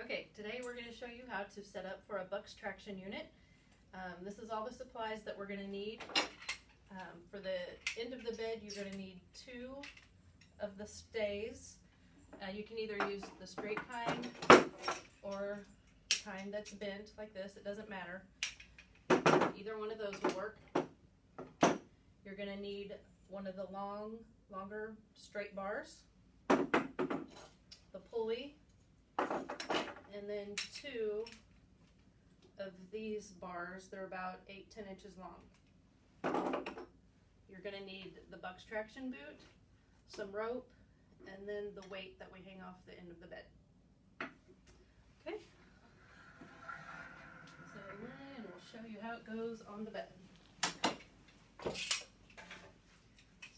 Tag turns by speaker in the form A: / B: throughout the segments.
A: Okay, today we're going to show you how to set up for a Bucks traction unit. This is all the supplies that we're going to need. For the end of the bed, you're going to need 2 of the stays. You can either use the straight kind or the kind that's bent like this. It doesn't matter. Either one of those will work. You're going to need one of the longer straight bars, the pulley, and then 2 of these bars. They're about 8-10 inches long. You're going to need the Bucks traction boot, some rope, and then the weight that we hang off the end of the bed. Okay. So then we'll show you how it goes on the bed.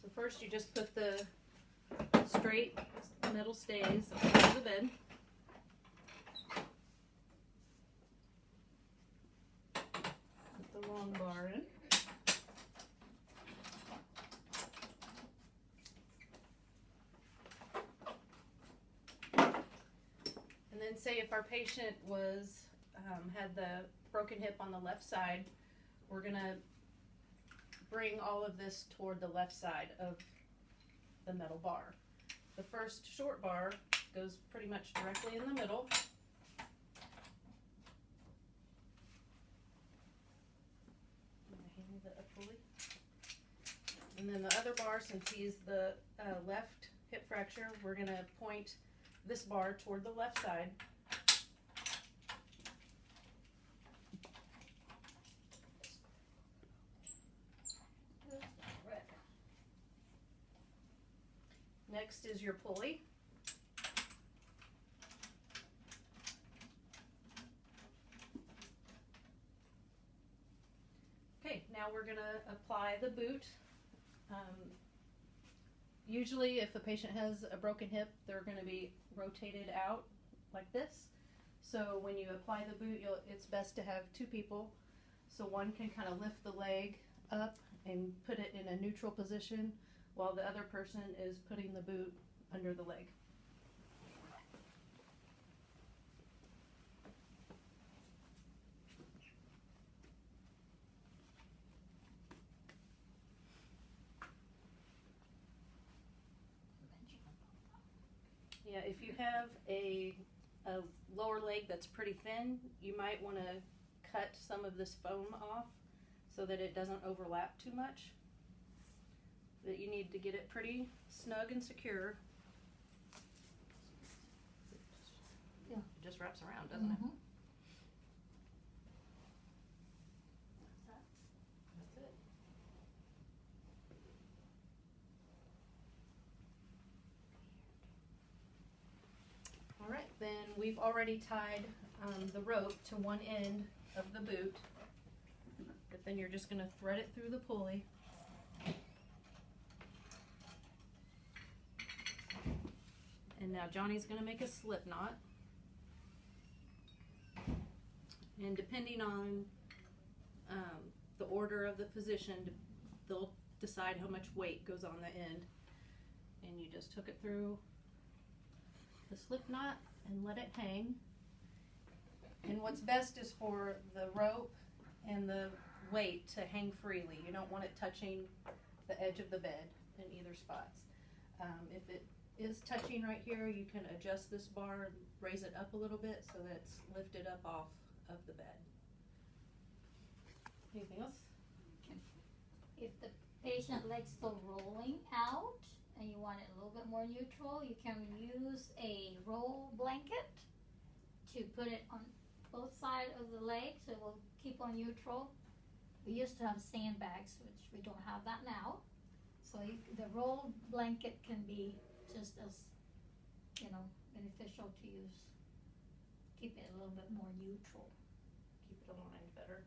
A: So first you just put the straight metal stays on the bed. Put the long bar in. And then say if our patient had the broken hip on the left side, we're gonna bring all of this toward the left side of the metal bar. The first short bar goes pretty much directly in the middle. And then the other bar, since he's the left hip fracture, we're going to point this bar toward the left side. Next is your pulley. Okay, now we're going to apply the boot. Usually if a patient has a broken hip, they're going to be rotated out like this. So when you apply the boot, it's best to have 2 people. So one can kind of lift the leg up and put it in a neutral position, while the other person is putting the boot under the leg. Yeah, if you have a lower leg that's pretty thin, you might want to cut some of this foam off so that it doesn't overlap too much. But you need to get it pretty snug and secure.
B: Yeah.
A: It just wraps around, doesn't it? That's it. All right, then we've already tied the rope to one end of the boot, but then you're just going to thread it through the pulley. And now Johnny's going to make a slip knot. And depending on the order of the physician, they'll decide how much weight goes on the end. And you just hook it through the slip knot and let it hang. And what's best is for the rope and the weight to hang freely. You don't want it touching the edge of the bed in either spots. If it is touching right here, you can adjust this bar and raise it up a little bit so that it's lifted up off of the bed. Anything else?
B: If the patient leg's still rolling out and you want it a little bit more neutral, you can use a roll blanket to put it on both sides of the leg so it will keep on neutral. We used to have sandbags, which we don't have that now. So the roll blanket can be just as, beneficial to use. Keep it a little bit more neutral.
A: Keep it aligned better.